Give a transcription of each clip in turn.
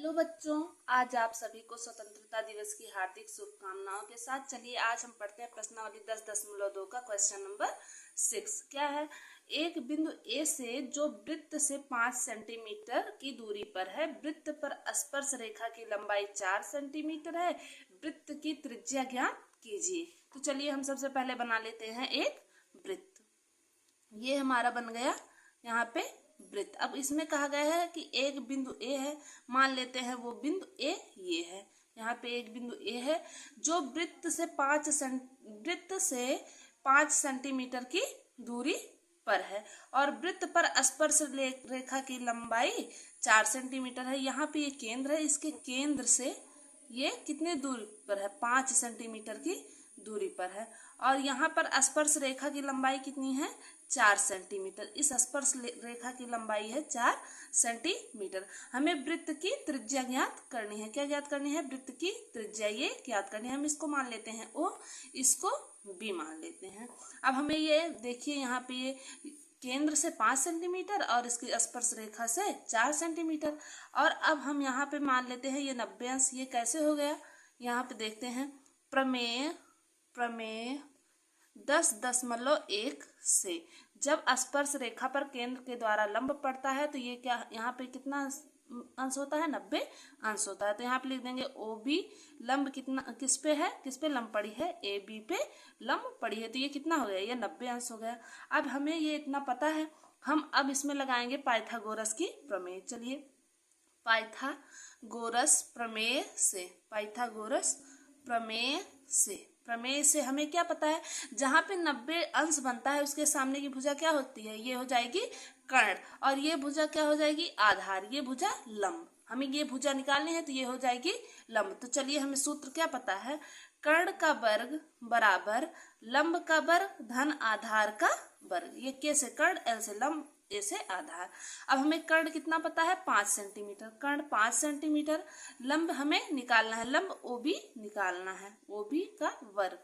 Hello बच्चों, आज आप सभी को स्वतंत्रता दिवस की हार्दिक शुभकामनाओं के साथ चलिए आज हम पढ़ते हैं प्रश्नावली 10.2 का क्वेश्चन नंबर 6। क्या है? एक बिंदु ए से जो वृत्त से 5 सेंटीमीटर की दूरी पर है, वृत्त पर स्पर्श रेखा की लंबाई 4 सेंटीमीटर है, वृत्त की त्रिज्या ज्ञात कीजिए। तो चलिए हम सबसे पहले बना लेते हैं एक वृत्त। ये हमारा बन गया यहाँ पे वृत्त। अब इसमें कहा गया है कि एक बिंदु ए है, मान लेते हैं वो बिंदु ए ये है। यहाँ पे एक बिंदु ए है जो वृत्त से 5 सेंटीमीटर की दूरी पर है और वृत्त पर स्पर्श रेखा की लंबाई 4 सेंटीमीटर है। यहाँ पे ये केंद्र है, इसके केंद्र से ये कितने दूरी पर है? 5 सेंटीमीटर की दूरी पर है और यहाँ पर स्पर्श रेखा की लंबाई कितनी है? 4 सेंटीमीटर। इस स्पर्श रेखा की लंबाई है 4 सेंटीमीटर। हमें वृत्त की त्रिज्या ज्ञात करनी है। क्या ज्ञात करनी है? वृत्त की त्रिज्या ये ज्ञात करनी है। हम इसको मान लेते हैं ओ, इसको बी मान लेते हैं। अब हमें ये देखिए यहाँ पे ये केंद्र से 5 सेंटीमीटर और इसकी स्पर्श रेखा से 4 सेंटीमीटर। और अब हम यहाँ पे मान लेते हैं ये 90 अंश। ये कैसे हो गया? यहाँ पे देखते हैं प्रमेय 10.1 से जब स्पर्श रेखा पर केंद्र के द्वारा लंब पड़ता है तो ये क्या यहाँ पे कितना अंश होता है? 90 अंश होता है। तो यहाँ पे लिख देंगे ओ बी लंब कितना किस पे है? किस पे लंब पड़ी है? ए बी पे लंब पड़ी है। तो ये कितना हो गया? ये 90 अंश हो गया। अब हमें ये इतना पता है, हम अब इसमें लगाएंगे पाइथागोरस की प्रमेय। चलिए पाइथागोरस प्रमेय से हमें क्या पता है? जहाँ पे 90 अंश बनता है उसके सामने की भुजा क्या होती है? ये हो जाएगी कर्ण और ये भुजा क्या हो जाएगी? आधार। ये भुजा लंब। हमें ये भुजा निकालनी है तो ये हो जाएगी लंब। तो चलिए हमें सूत्र क्या पता है? कर्ण का वर्ग बराबर लंब का वर्ग धन आधार का वर्ग। ये के से कर्ण, एल से लंब, ए से आधार। अब हमें कर्ण कितना पता है? 5 सेंटीमीटर। कर्ण 5 सेंटीमीटर। लंब हमें निकालना है, लंब ओबी निकालना है, ओबी का वर्ग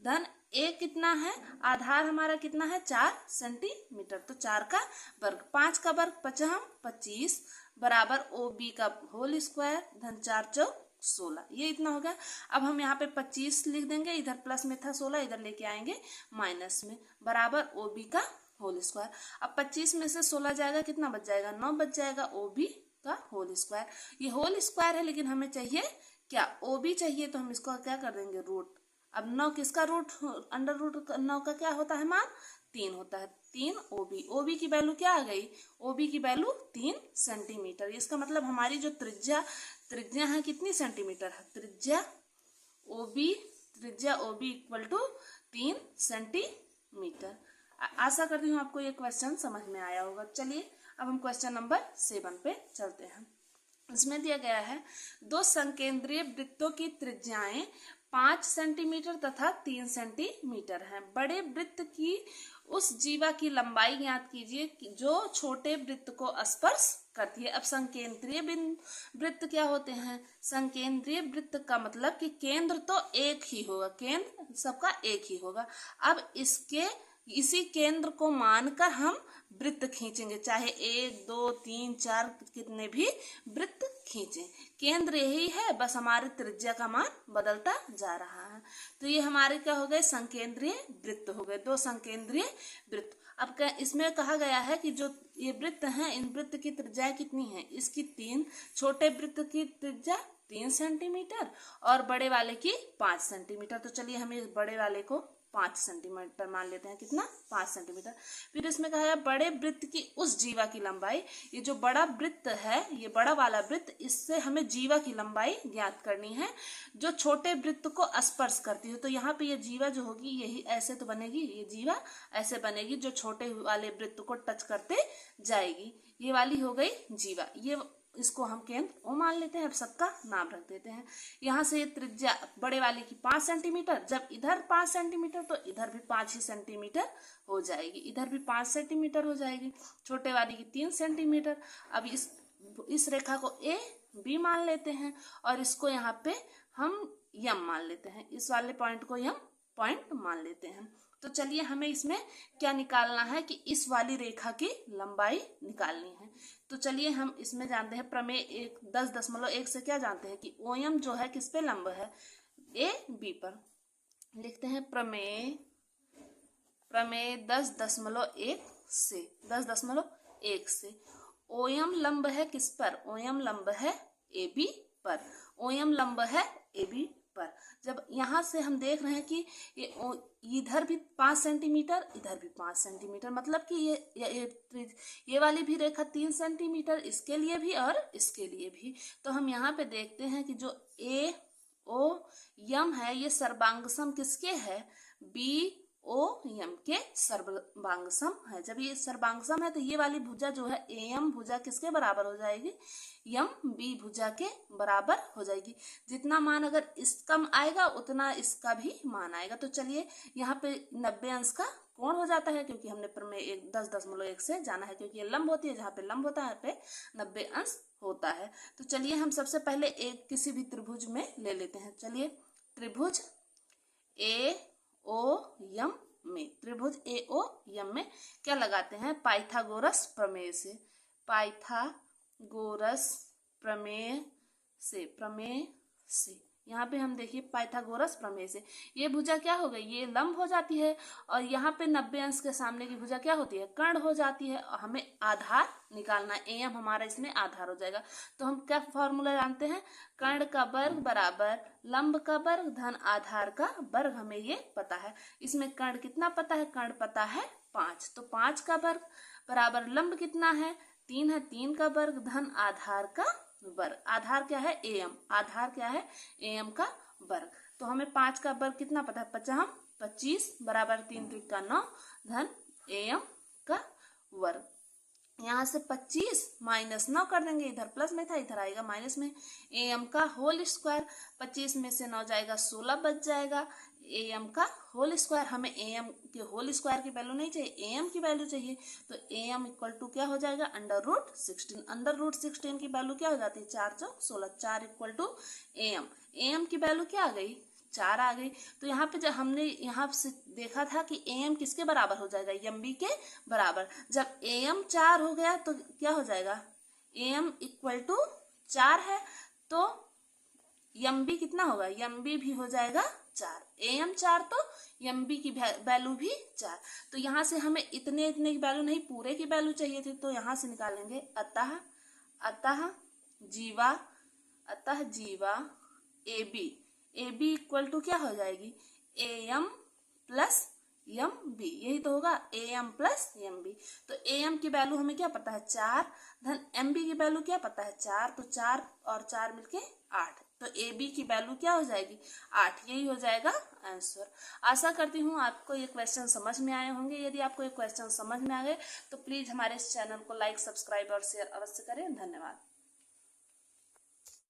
धन ए कितना है? आधार हमारा कितना है? 4 सेंटीमीटर। तो 4 का वर्ग, 5 का वर्ग 25 बराबर ओबी का होल स्क्वायर धन 4 चौक 16। ये इतना हो गया। अब हम यहाँ पे 25 लिख देंगे, इधर प्लस में था 16, इधर लेके आएंगे माइनस में, बराबर ओबी का होल स्क्वायर। अब 25 में से 16 जाएगा, कितना बच जाएगा? 9 बच जाएगा ओबी का होल स्क्वायर। ये होल स्क्वायर है लेकिन हमें चाहिए क्या? ओबी चाहिए। तो हम इसको क्या कर देंगे? रूट। अब 9 किसका रूट? अंडर रूट 9 का क्या होता है मान? 3 होता है। 3 ओबी। ओबी की वैल्यू क्या आ गई? ओबी की वैल्यू 3 सेंटीमीटर। इसका मतलब हमारी जो त्रिज्या है कितनी सेंटीमीटर है? त्रिज्या ओबी इक्वल टू 3 सेंटीमीटर। आशा करती हूँ आपको ये क्वेश्चन समझ में आया होगा। चलिए अब हम क्वेश्चन नंबर 7 पे चलते हैं। इसमें दिया गया है 2 संकेंद्रीय वृत्तों की त्रिज्याएं 5 सेंटीमीटर तथा 3 सेंटीमीटर हैं। बड़े वृत्त की उस जीवा की लंबाई ज्ञात कीजिए जो छोटे वृत्त को स्पर्श करती है। अब संकेंद्रीय वृत्त क्या होते हैं? संकेंद्रीय वृत्त का मतलब कि केंद्र तो एक ही होगा, केंद्र सबका एक ही होगा। अब इसी केंद्र को मानकर हम वृत्त खींचेंगे, चाहे 1 2 3 4 कितने भी वृत्त खींचें, केंद्र यही है, बस हमारे त्रिज्या का मान बदलता जा रहा है। तो ये हमारे क्या हो गए? संकेंद्रीय वृत्त हो गए, 2 संकेंद्रीय वृत्त। अब इसमें कहा गया है कि जो ये वृत्त हैं इन वृत्त की त्रिज्या कितनी है? इसकी 3, छोटे वृत्त की त्रिज्या 3 सेंटीमीटर और बड़े वाले की 5 सेंटीमीटर। तो चलिए हम इस बड़े वाले को 5 सेंटीमीटर मान लेते हैं। कितना? 5 सेंटीमीटर। फिर इसमें कहा है बड़े वृत्त की उस जीवा की लंबाई। ये जो बड़ा वृत्त है, ये बड़ा वाला वृत्त, इससे हमें जीवा की लंबाई ज्ञात करनी है जो छोटे वृत्त को स्पर्श करती है। तो यहाँ पे ये जीवा जो होगी यही ऐसे तो बनेगी, ये जीवा ऐसे बनेगी जो छोटे वाले वृत्त को टच करते जाएगी। ये वाली हो गई जीवा। ये इसको हम केंद्र ओ मान लेते हैं। अब सबका नाम रख देते हैं। यहाँ से त्रिज्या बड़े वाले की 5 सेंटीमीटर, जब इधर 5 सेंटीमीटर तो इधर भी 5 ही सेंटीमीटर हो जाएगी, इधर भी 5 सेंटीमीटर हो जाएगी। छोटे वाली की 3 सेंटीमीटर। अब इस रेखा को ए बी मान लेते हैं और इसको यहाँ पे हम यम मान लेते हैं, इस वाले पॉइंट को यम पॉइंट मान लेते हैं। तो चलिए हमें इसमें क्या निकालना है कि इस वाली रेखा की लंबाई निकालनी है। तो चलिए हम इसमें जानते हैं प्रमेय 10.1 से क्या जानते हैं कि OM जो है किस पे लंब है, AB पर। लिखते हैं प्रमेय 10.1 से OM लंब है किस पर, OM लंब है AB पर, OM लंब है AB पर। जब यहाँ से हम देख रहे हैं कि इधर भी 5 सेंटीमीटर, इधर भी 5 सेंटीमीटर, मतलब कि ये वाली भी रेखा 3 सेंटीमीटर, इसके लिए भी और इसके लिए भी। तो हम यहाँ पे देखते हैं कि जो AOM है ये सर्वांग सम किसके है, BOM के सर्वांग सम है। जब ये सर्वांग सम है तो ये वाली भुजा जो है AM भुजा किसके बराबर हो जाएगी, MB भुजा के बराबर हो जाएगी। जितना मान अगर इस कम आएगा उतना इसका भी मान आएगा। तो चलिए यहाँ पे 90 अंश का कोण हो जाता है, क्योंकि हमने प्रमेय 10.1 से जाना है, क्योंकि ये लंब होती है, जहाँ पे लंब होता है पे 90 अंश होता है। तो चलिए हम सबसे पहले एक किसी भी त्रिभुज में ले लेते हैं। चलिए त्रिभुज AOM में, त्रिभुज AOM में क्या लगाते हैं, पाइथागोरस प्रमेय से, पाइथागोरस प्रमेय से यहाँ पे हम देखिए पाइथागोरस प्रमेय से ये भुजा क्या हो गई, ये लंब हो जाती है, और यहाँ पे 90 अंश के सामने की भुजा क्या होती है, कर्ण हो जाती है। और हमें आधार निकालना है, AM हमारा इसमें आधार हो जाएगा। तो हम क्या फॉर्मूला जानते हैं, कर्ण का वर्ग बराबर लंब का वर्ग धन आधार का वर्ग, हमें ये पता है। इसमें कर्ण कितना पता है, कर्ण पता है 5, तो 5 का वर्ग बराबर लंब कितना है, 3 है, 3 का वर्ग धन आधार का वर्ग। आधार क्या है, AM, आधार क्या है, AM का वर्ग। तो हमें 5 का वर्ग कितना पता है, 25 बराबर 3 3 का 9 धन AM का वर्ग। यहाँ से 25 माइनस 9 कर देंगे, इधर प्लस में था इधर आएगा माइनस में। AM का होल स्क्वायर, 25 में से 9 जाएगा 16 बच जाएगा। AM का होल स्क्वायर, हमें AM के होल स्क्वायर की वैल्यू नहीं चाहिए, AM की वैल्यू चाहिए। तो AM इक्वल टू क्या हो जाएगा, √16। √16 की वैल्यू क्या हो जाती है, 4 × 16, 4 इक्वल टू AM। AM की वैल्यू क्या आ गई, 4 आ गई। तो यहाँ पे जब हमने यहाँ से देखा था कि AM किसके बराबर हो जाएगा, MB के बराबर। जब AM 4 हो गया तो क्या हो जाएगा, AM इक्वल टू 4 है, तो MB कितना होगा, MB भी हो जाएगा 4। AM 4 तो MB की वैल्यू भी 4। तो यहाँ से हमें इतने की वैल्यू नहीं, पूरे की वैल्यू चाहिए थी, तो यहाँ से निकालेंगे। अतः जीवा AB इक्वल टू क्या हो जाएगी, AM प्लस MB, यही तो होगा, AM प्लस MB। तो AM की वैल्यू हमें क्या पता है 4 धन MB की वैल्यू क्या पता है 4, तो 4 और 4 मिलके 8। तो AB की वैल्यू क्या हो जाएगी 8, यही हो जाएगा आंसर। आशा करती हूँ आपको ये क्वेश्चन समझ में आए होंगे। यदि आपको ये क्वेश्चन समझ में आ गए तो प्लीज हमारे इस चैनल को लाइक, सब्सक्राइब और शेयर अवश्य करें। धन्यवाद।